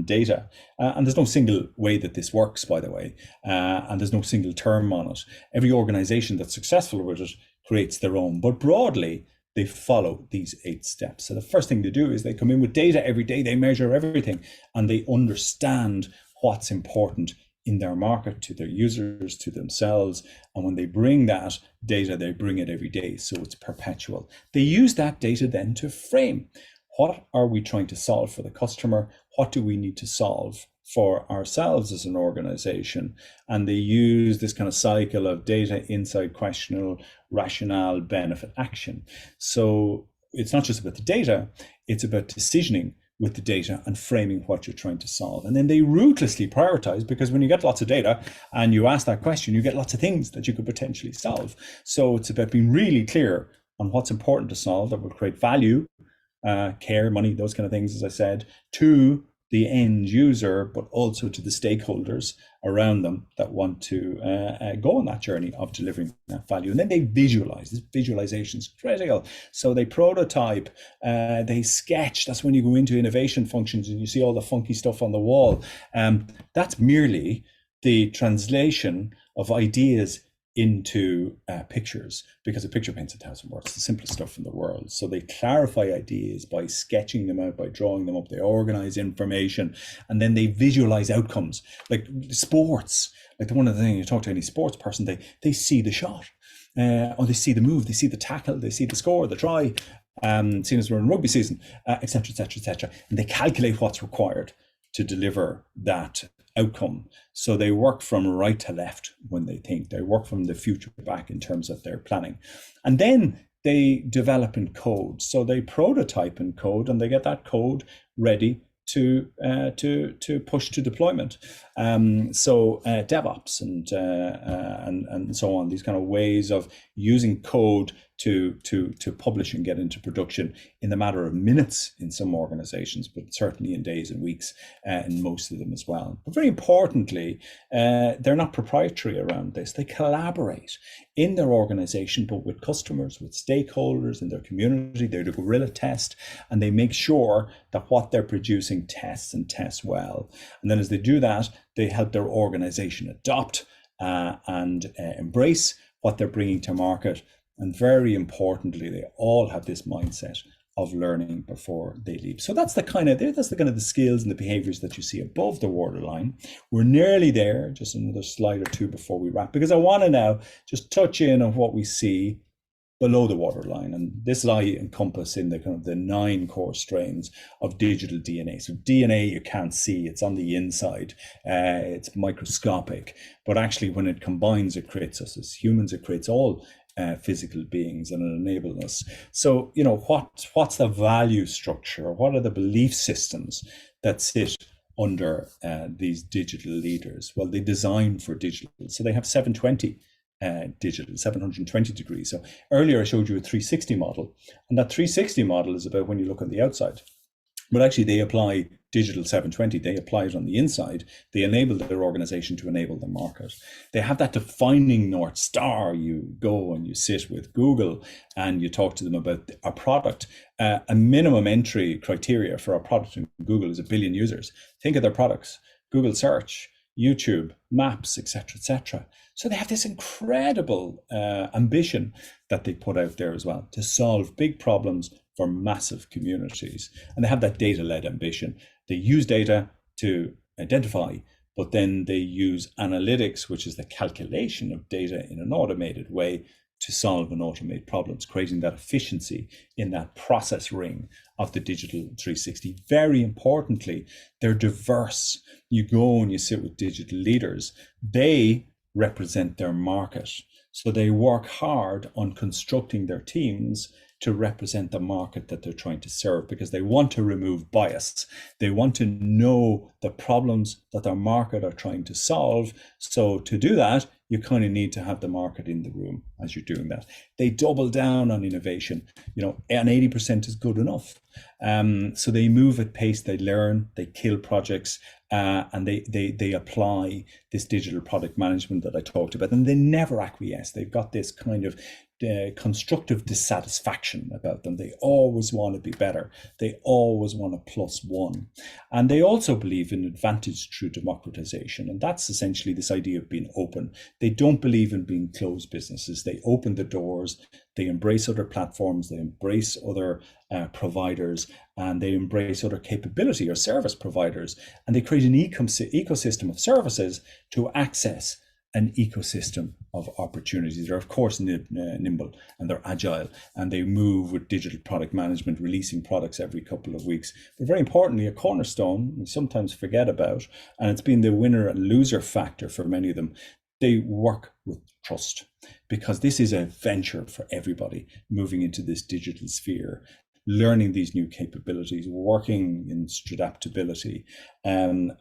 data. And there's no single way that this works, by the way, and there's no single term on it. Every organization that's successful with it creates their own, but broadly, they follow these 8 steps. So the first thing they do is they come in with data every day, they measure everything, and they understand what's important in their market, to their users, to themselves. And when they bring that data, they bring it every day, so it's perpetual. They use that data then to frame, what are we trying to solve for the customer? What do we need to solve for ourselves as an organization? And they use this kind of cycle of data, insight, questionable, rationale, benefit, action. So it's not just about the data, it's about decisioning with the data and framing what you're trying to solve. And then they ruthlessly prioritize, because when you get lots of data and you ask that question, you get lots of things that you could potentially solve. So it's about being really clear on what's important to solve that will create value, care, money, those kind of things, as I said, to the end user, but also to the stakeholders around them that want to go on that journey of delivering that value. And then they visualize. This visualization is critical. So they prototype, they sketch. That's when you go into innovation functions and you see all the funky stuff on the wall. That's merely the translation of ideas into pictures, because a picture paints 1,000 words. It's the simplest stuff in the world. So they clarify ideas by sketching them out, by drawing them up. They organize information, and then they visualize outcomes. Like sports, like one of the things, you talk to any sports person, they see the shot, or they see the move, they see the tackle, they see the score, the try, seeing as we're in rugby season, etc., etc., etc. And they calculate what's required to deliver that outcome. So they work from right to left when they think. They work from the future back in terms of their planning. And then they develop in code. So they prototype in code, and they get that code ready to push to deployment. So DevOps and so on, these kind of ways of using code to publish and get into production in the matter of minutes in some organizations, but certainly in days and weeks in most of them as well. But very importantly, they're not proprietary around this. They collaborate in their organization, but with customers, with stakeholders in their community. They do a guerrilla test, and they make sure that what they're producing tests and tests well. And then as they do that, they help their organization adopt and embrace what they're bringing to market. And very importantly, they all have this mindset of learning before they leave. So that's the kind of the skills and the behaviors that you see above the waterline. We're nearly there, just another slide or two before we wrap, because I want to now just touch in on what we see below the waterline. And this I encompass in the kind of the 9 core strains of digital DNA. So DNA you can't see, it's on the inside, it's microscopic, but actually when it combines, it creates us as humans, it creates all physical beings, and it enables us. So, you know, what's the value structure? What are the belief systems that sit under these digital leaders? Well, they design for digital. So they have 720 digital, 720 degrees. So earlier I showed you a 360 model, and that 360 model is about when you look on the outside. But actually they apply digital 720, they apply it on the inside. They enable their organization to enable the market. They have that defining North Star. You go and you sit with Google and you talk to them about a product. A minimum entry criteria for a product in Google is 1 billion users. Think of their products: Google search, YouTube, maps, etc., etc. So they have this incredible ambition that they put out there as well to solve big problems for massive communities. And they have that data-led ambition. They use data to identify, but then they use analytics, which is the calculation of data in an automated way, to solve and automate problems, creating that efficiency in that process ring of the digital 360. Very importantly, they're diverse. You go and you sit with digital leaders, they represent their market. So they work hard on constructing their teams to represent the market that they're trying to serve, because they want to remove bias. They want to know the problems that their market are trying to solve. So to do that, you kind of need to have the market in the room as you're doing that. They double down on innovation, you know, and 80% is good enough. So they move at pace, they learn, they kill projects, and they apply this digital product management that I talked about, and they never acquiesce. They've got this kind of constructive dissatisfaction about them. They always want to be better. They always want a +1. And they also believe in advantage through democratization. And that's essentially this idea of being open. They don't believe in being closed businesses. They open the doors, they embrace other platforms, they embrace other providers, and they embrace other capability or service providers. And they create an ecosystem of services to access an ecosystem of opportunities. They're of course nimble and they're agile, and they move with digital product management, releasing products every couple of weeks. But very importantly, a cornerstone we sometimes forget about, and it's been the winner and loser factor for many of them, they work with trust, because this is a venture for everybody moving into this digital sphere, learning these new capabilities, working in adaptability, and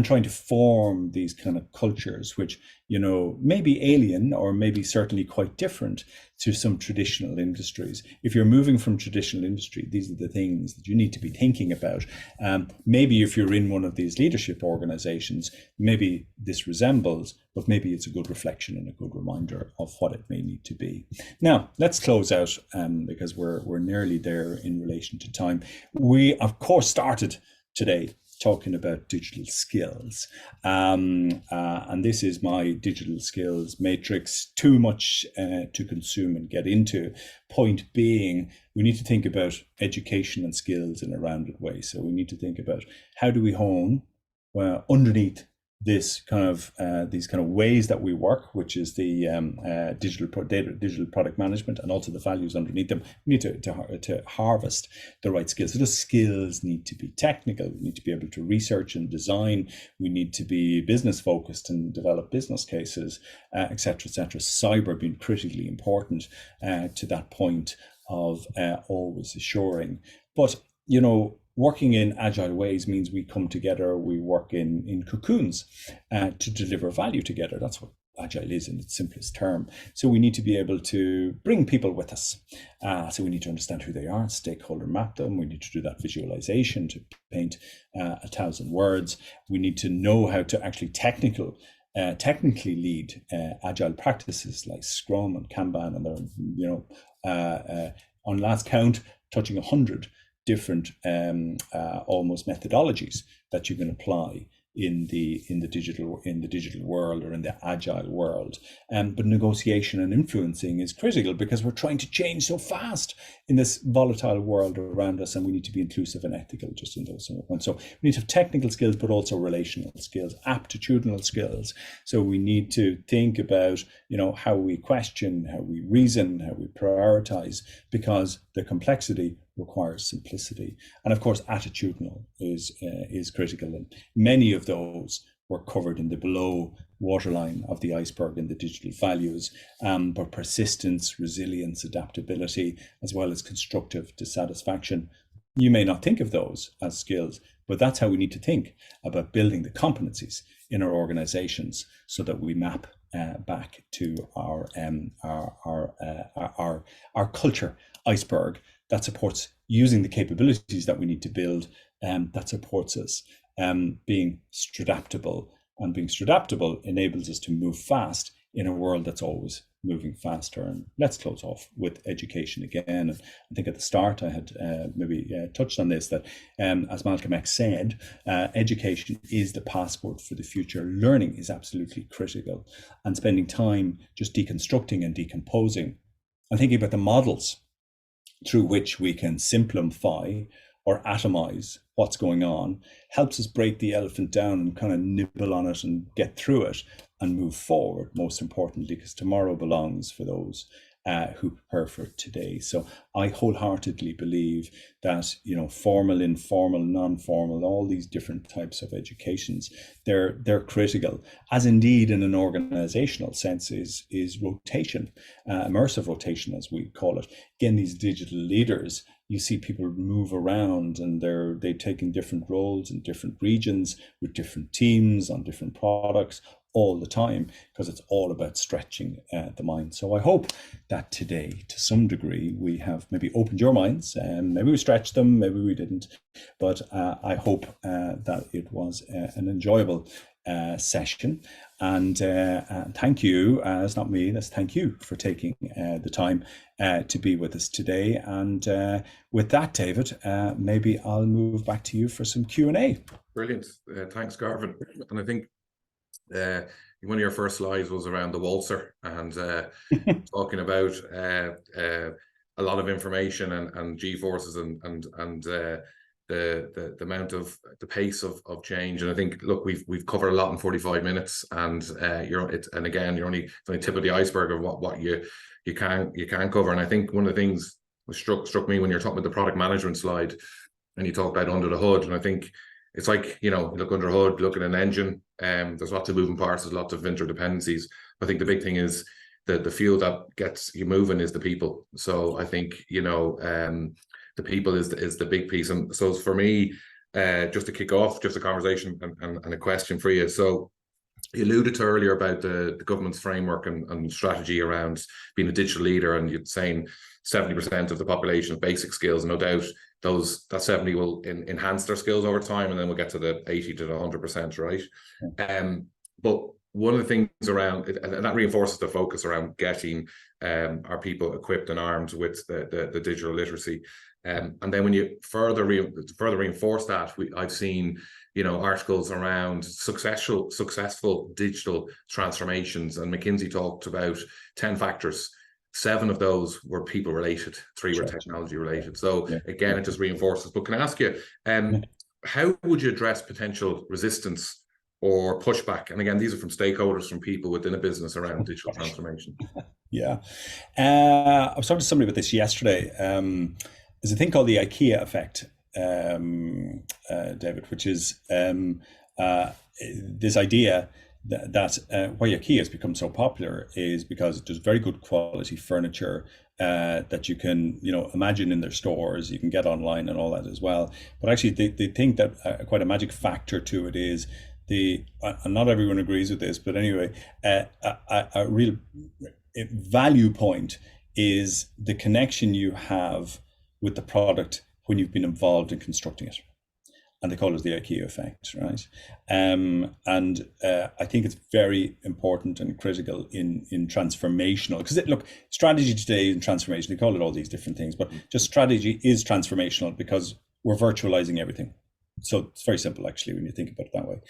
trying to form these kind of cultures, which, you know, may be alien or maybe certainly quite different to some traditional industries. If you're moving from traditional industry, these are the things that you need to be thinking about. Maybe if you're in one of these leadership organizations, maybe this resembles, but maybe it's a good reflection and a good reminder of what it may need to be. Now, let's close out because we're nearly there in relation to time. We, of course, started today talking about digital skills. And this is my digital skills matrix, too much to consume and get into. Point being, we need to think about education and skills in a rounded way. So we need to think about how do we hone underneath this kind of these kind of ways that we work, which is the digital product management, and also the values underneath them. We need to harvest the right skills. So those skills need to be technical. We need to be able to research and design. We need to be business focused and develop business cases, etc., etc. Cyber being critically important to that point of always assuring. But, you know, working in agile ways means we come together, we work in cocoons to deliver value together. That's what agile is in its simplest term. So we need to be able to bring people with us. So we need to understand who they are, stakeholder map them. We need to do that visualization to paint 1,000 words. We need to know how to actually technically lead agile practices like Scrum and Kanban, and they're, you know, on last count, touching 100 different almost methodologies that you can apply in the digital world or in the agile world. But negotiation and influencing is critical because we're trying to change so fast in this volatile world around us, and we need to be inclusive and ethical just in those points. So we need to have technical skills, but also relational skills, aptitudinal skills. So we need to think about, how we question, how we reason, how we prioritize, because the complexity requires simplicity. And of course, attitudinal is critical. And many of those were covered in the below waterline of the iceberg in the digital values, but persistence, resilience, adaptability, as well as constructive dissatisfaction. You may not think of those as skills, but that's how we need to think about building the competencies in our organizations so that we map back to our culture iceberg that supports using the capabilities that we need to build, that supports us being stradaptable. And being stradaptable enables us to move fast in a world that's always moving faster. And let's close off with education again. And I think at the start I had maybe touched on this, that as Malcolm X said, education is the passport for the future. Learning is absolutely critical, and spending time just deconstructing and decomposing and thinking about the models through which we can simplify or atomize what's going on helps us break the elephant down and kind of nibble on it and get through it and move forward, most importantly, because tomorrow belongs for those who prepare for it today. So I wholeheartedly believe that, formal, informal, non-formal, all these different types of educations, they're critical, as indeed in an organizational sense is rotation, immersive rotation, as we call it. Again, these digital leaders, you see people move around and they're taking different roles in different regions with different teams on different products all the time, because it's all about stretching the mind. So I hope that today, to some degree, we have maybe opened your minds, and maybe we stretched them, maybe we didn't, but I hope that it was an enjoyable session. And thank you, it's not me, that's thank you for taking the time to be with us today. And with that, David, maybe I'll move back to you for some Q&A. Brilliant. Thanks, Garvan. And I think one of your first slides was around the waltzer and talking about a lot of information and G-forces and the amount of the pace of change. And I think, look, we've covered a lot in 45 minutes, and again, you're only tip of the iceberg of what you can cover. And I think one of the things that struck me when you're talking about the product management slide, and you talk about under the hood, and I think it's like, you look under the hood, look at an engine, there's lots of moving parts, there's lots of interdependencies. I think the big thing is the fuel that gets you moving is the people. So I think, the people is the big piece. And so for me, just to kick off just a conversation and a question for you. So you alluded to earlier about the government's framework and strategy around being a digital leader, and you're saying 70% of the population have basic skills. No doubt that 70 will enhance their skills over time, and then we'll get to the 80 to the 100%, right? But one of the things around it, and that reinforces the focus around getting our people equipped and armed with the digital literacy. And then when you further reinforce that, I've seen articles around successful digital transformations, and McKinsey talked about 10 factors. 7 of those were people related, 3 were technology related. So again, it just reinforces. But can I ask you, how would you address potential resistance or pushback? And again, these are from stakeholders, from people within a business around digital transformation. Yeah. I was talking to somebody about this yesterday. There's a thing called the IKEA effect, David, which is this idea that why IKEA has become so popular is because it does very good quality furniture that you can, imagine in their stores. You can get online and all that as well. But actually, they think that quite a magic factor to it is and not everyone agrees with this, but anyway, a real value point is the connection you have with the product when you've been involved in constructing it. And they call it the IKEA effect, right? And I think it's very important and critical in transformational, because look, strategy today and transformation, they call it all these different things, but just strategy is transformational because we're virtualizing everything. So it's very simple, actually, when you think about it that way.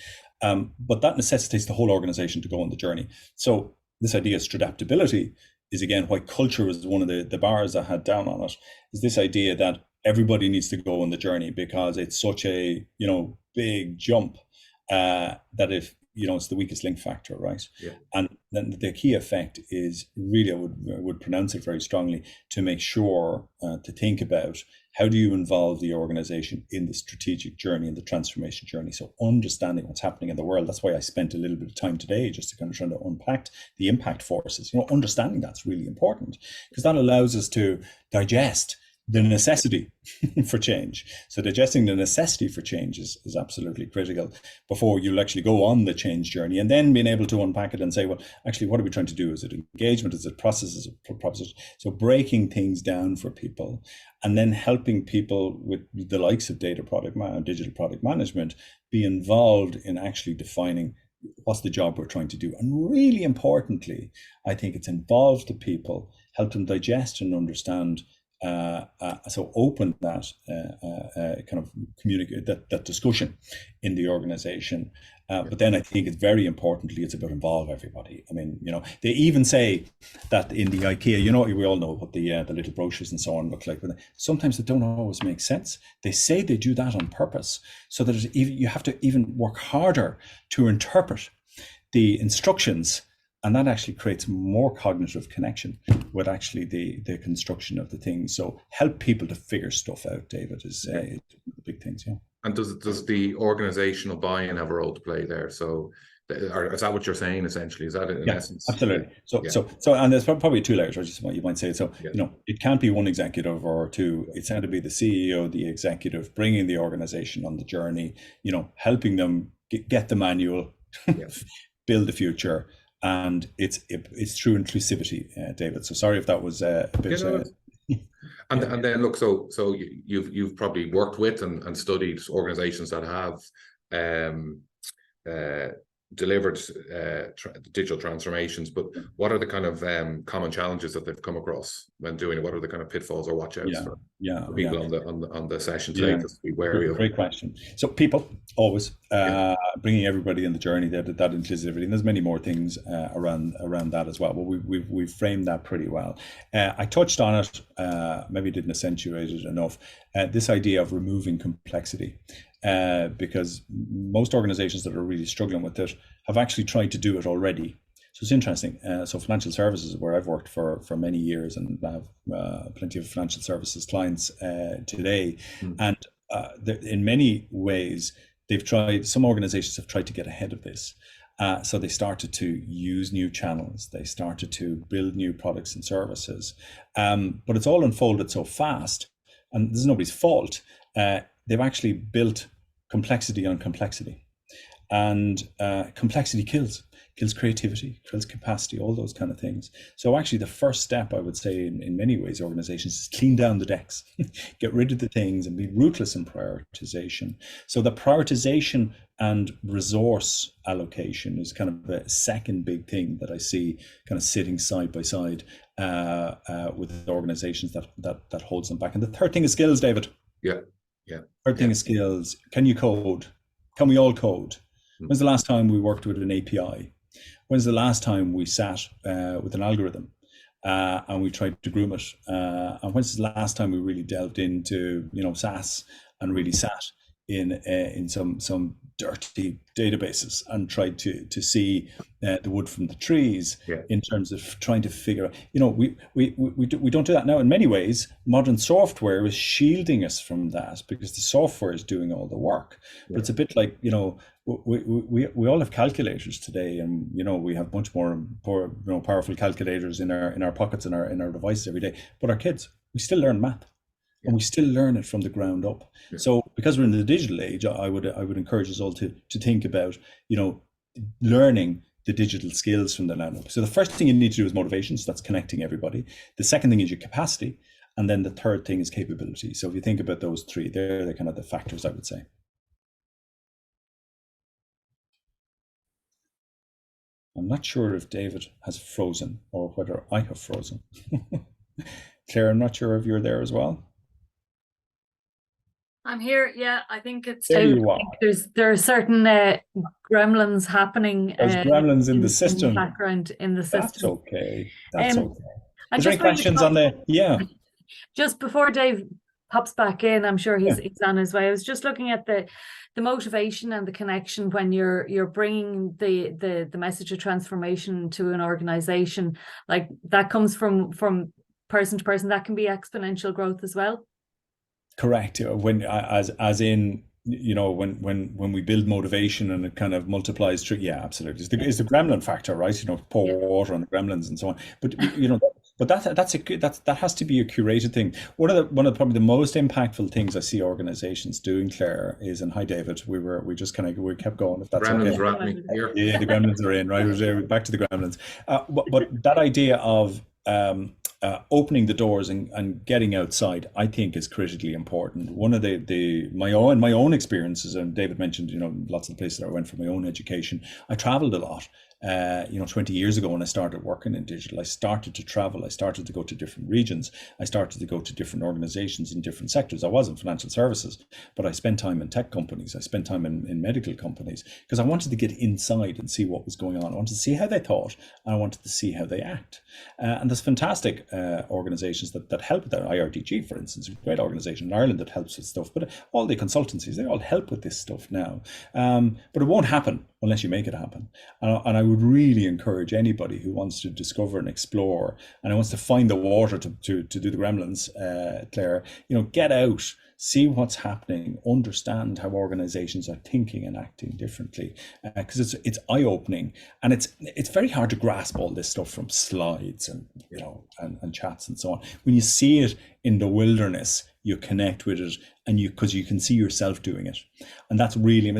But that necessitates the whole organization to go on the journey. So this idea of adaptability is, again, why culture was one of the bars I had down on it, is this idea that everybody needs to go on the journey, because it's such a, big jump, that if, it's the weakest link factor, right? Yeah. And then the key effect is really, I would pronounce it very strongly, to make sure, to think about how do you involve the organization in the strategic journey and the transformation journey. So understanding what's happening in the world. That's why I spent a little bit of time today just to kind of trying to unpack the impact forces. Understanding that's really important, because that allows us to digest the necessity for change. So digesting the necessity for change is absolutely critical before you'll actually go on the change journey, and then being able to unpack it and say, well, actually, what are we trying to do? Is it engagement? Is it process? Is it proposition? So breaking things down for people, and then helping people with the likes of digital product management be involved in actually defining what's the job we're trying to do. And really importantly, I think it's involved the people, help them digest and understand. So open that kind of communicate that discussion in the organization. But then I think it's very importantly, it's about involve everybody. I mean, they even say that in the IKEA, we all know what the little brochures and so on look like, but sometimes they don't always make sense. They say they do that on purpose, so that you have to even work harder to interpret the instructions. And that actually creates more cognitive connection with actually the construction of the thing. So help people to figure stuff out, David, is the big things, yeah. And does the organizational buy-in have a role to play there? So, is that what you're saying essentially? Is that in essence? Absolutely. So, and there's probably two layers, or just what you might say. So, it can't be one executive or two. It's going to be the CEO, the executive, bringing the organization on the journey. Helping them get the manual, build the future. And it's true inclusivity, David. So sorry if that was a bit. And then look, so you've probably worked with and studied organizations that have delivered digital transformations, but what are the kind of common challenges that they've come across when doing it? What are the kind of pitfalls or watch outs for people on the session today, just to be wary of? Great question. So people always bringing everybody in the journey, that inclusivity, and there's many more things around that as well. But we've framed that pretty well. I touched on it, maybe didn't accentuate it enough. This idea of removing complexity. Because most organizations that are really struggling with it have actually tried to do it already. So it's interesting. So financial services, where I've worked for many years, and I have plenty of financial services clients today. And in many ways, some organizations have tried to get ahead of this. So they started to use new channels. They started to build new products and services. But it's all unfolded so fast, and this is nobody's fault. They've actually built complexity on complexity, and complexity kills creativity, kills capacity, all those kind of things. So actually the first step, I would say, in many ways, organizations, is clean down the decks, get rid of the things, and be ruthless in prioritization. So the prioritization and resource allocation is kind of the second big thing that I see kind of sitting side by side with organizations that holds them back. And the third thing is skills, David. Third thing is skills. Can you code? Can we all code? When's the last time we worked with an API? When's the last time we sat with an algorithm and we tried to groom it? And when's the last time we really delved into SaaS and really sat in some dirty databases and tried to see the wood from the trees in terms of trying to figure out, we don't do that now. In many ways, modern software is shielding us from that because the software is doing all the work. But it's a bit like, we all have calculators today, and we have much more powerful calculators in our pockets and our devices every day. But our kids, we still learn math. And we still learn it from the ground up. So because we're in the digital age, I would encourage us all to think about, learning the digital skills from the ground up. So the first thing you need to do is motivation. So that's connecting everybody. The second thing is your capacity. And then the third thing is capability. So if you think about those three, they're the kind of the factors, I would say. I'm not sure if David has frozen or whether I have frozen. Claire, I'm not sure if you're there as well. I'm here. Yeah, I think it's There David. you I are. think there are certain gremlins happening There's gremlins in the in the system. background in the That's system. okay. That's Um, okay. and Is there any just really questions on the? Yeah. just before Dave pops back in, I'm sure Yeah. he's on his way. I was just looking at the motivation and the connection when you're bringing the message of transformation to an organization, like that comes from person to person. That can be exponential growth as well. Correct. When as in, when we build motivation and it kind of multiplies through. Yeah, absolutely. It's the gremlin factor, right? Pour Yeah. water on the gremlins and so on. But but that has to be a curated thing. One of probably the most impactful things I see organizations doing, Claire, is, and hi David, we kept going, if that's Gremlins okay. are at me here. Yeah, the gremlins are in, right? We're back to the gremlins. But that idea of opening the doors and getting outside, I think, is critically important. One of my own experiences, and David mentioned, lots of the places that I went for my own education. I traveled a lot. 20 years ago when I started working in digital, I started to travel. I started to go to different regions. I started to go to different organizations in different sectors. I was in financial services, but I spent time in tech companies. I spent time in medical companies because I wanted to get inside and see what was going on. I wanted to see how they thought, and I wanted to see how they act. And there's fantastic organizations that help with that. IRDG, for instance, a great organization in Ireland that helps with stuff. But all the consultancies, they all help with this stuff now. But it won't happen unless you make it happen. And I would really encourage anybody who wants to discover and explore and who wants to find the water to do the gremlins, Claire, get out, see what's happening, understand how organizations are thinking and acting differently, because it's eye-opening, and it's very hard to grasp all this stuff from slides and and chats and so on. When you see it in the wilderness, you connect with it, and because you can see yourself doing it, and that's really,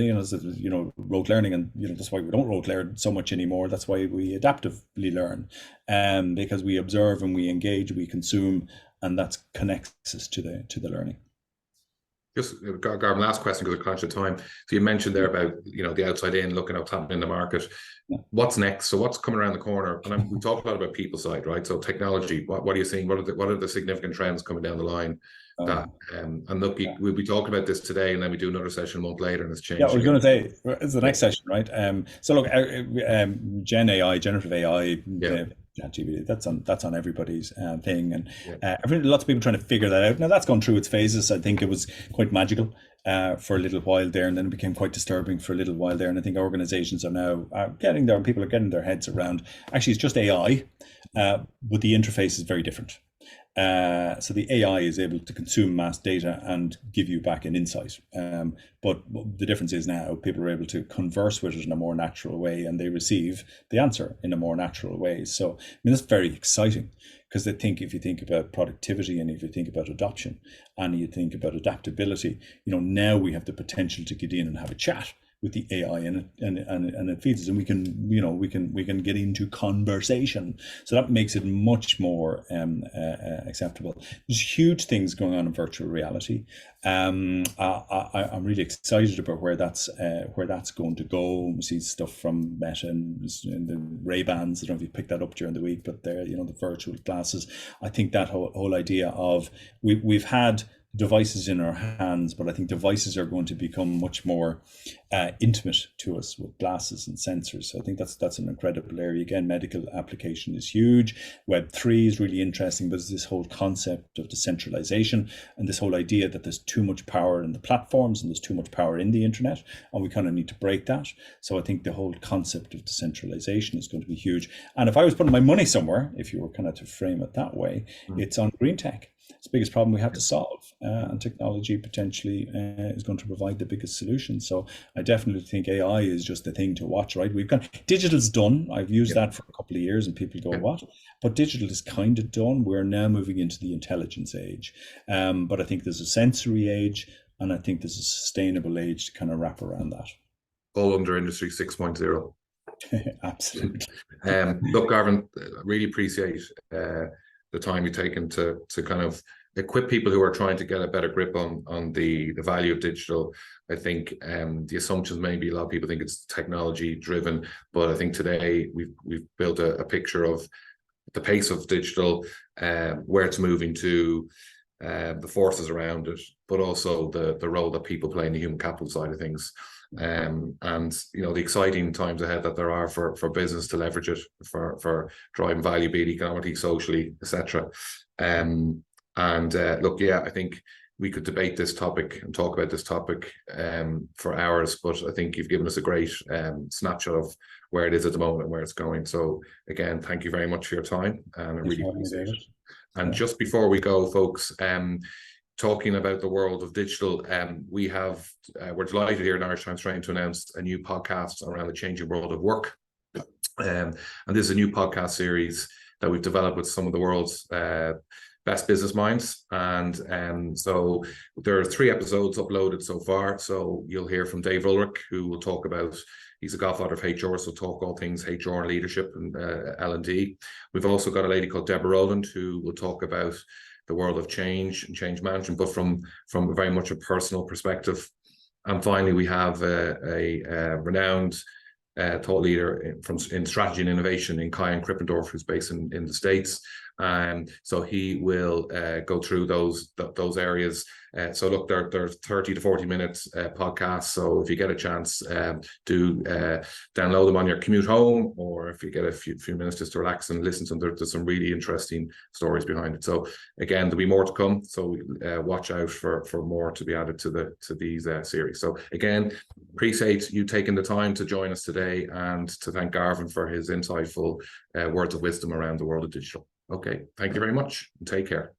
rote learning, and that's why we don't rote learn so much anymore. That's why we adaptively learn, because we observe and we engage, we consume, and that connects us to the learning. Just Garvan, last question because we're conscious of time. So you mentioned there about the outside in, looking at what's happening in the market. Yeah. What's next? So what's coming around the corner? And we talk a lot about people side, right? So technology. What are you seeing? What are the significant trends coming down the line? And look, we'll be talking about this today, and then we do another session a month later, and it's changed. Yeah, I was going to say it's the next session, right? So look, Gen AI, generative AI. Yeah. ChatGPT, that's on everybody's thing, and lots of people trying to figure that out. Now that's gone through its phases. I think it was quite magical for a little while there, and then it became quite disturbing for a little while there. And I think organizations are now getting there, and people are getting their heads around. Actually, it's just AI, but the interface is very different. So the AI is able to consume mass data and give you back an insight. But the difference is now people are able to converse with it in a more natural way, and they receive the answer in a more natural way. So that's very exciting, because if you think about productivity, and if you think about adoption, and you think about adaptability, now we have the potential to get in and have a chat with the AI, and it feeds us, and we can get into conversation. So that makes it much more acceptable. There's huge things going on in virtual reality. I'm really excited about where that's going to go. We see stuff from Meta and the Ray-Bans. I don't know if you picked that up during the week, but they're the virtual glasses. I think that whole idea of we've had devices in our hands, but I think devices are going to become much more intimate to us with glasses and sensors. So I think that's an incredible area. Again, medical application is huge. Web3 is really interesting, but there's this whole concept of decentralization and this whole idea that there's too much power in the platforms and there's too much power in the internet, and we kind of need to break that. So I think the whole concept of decentralization is going to be huge. And if I was putting my money somewhere, if you were kind of to frame it that way, it's on green tech. It's the biggest problem we have to solve, and technology potentially is going to provide the biggest solution. So I definitely think AI is just the thing to watch, right? Digital's done. I've used that for a couple of years, and people go, what? But digital is kind of done. We're now moving into the intelligence age. But I think there's a sensory age, and I think there's a sustainable age to kind of wrap around that. All under Industry 6.0. Absolutely. Look, Garvan, really appreciate the time you've taken to kind of equip people who are trying to get a better grip on the value of digital. I think the assumptions, maybe a lot of people think it's technology driven, but I think today we've built a picture of the pace of digital, where it's moving to, the forces around it, but also the role that people play in the human capital side of things. And the exciting times ahead that there are for business to leverage it for driving value, be it economically, socially, etc. Look, yeah, I think we could debate this topic and talk about this topic for hours, but I think you've given us a great snapshot of where it is at the moment and where it's going. So again, thank you very much for your time, and I really appreciate it. And just before we go, folks, talking about the world of digital, we're delighted here in Irish Times Training to announce a new podcast around the changing world of work. And this is a new podcast series that we've developed with some of the world's best business minds. And so there are 3 episodes uploaded so far. So you'll hear from Dave Ulrich, who will talk about, he's a godfather of HR, so talk all things HR and leadership and L&D. We've also got a lady called Deborah Rowland, who will talk about the world of change and change management, but from very much a personal perspective. And finally, we have a renowned thought leader in strategy and innovation in Kyan Krippendorf, who's based in the States. So he will go through those areas. So look, they're 30 to 40 minutes podcasts. So if you get a chance, do download them on your commute home, or if you get a few minutes just to relax and listen to them. There's some really interesting stories behind it. So again, there'll be more to come. So watch out for more to be added to these series. So again, appreciate you taking the time to join us today, and to thank Garvan for his insightful words of wisdom around the world of digital. Okay, thank you very much, and take care.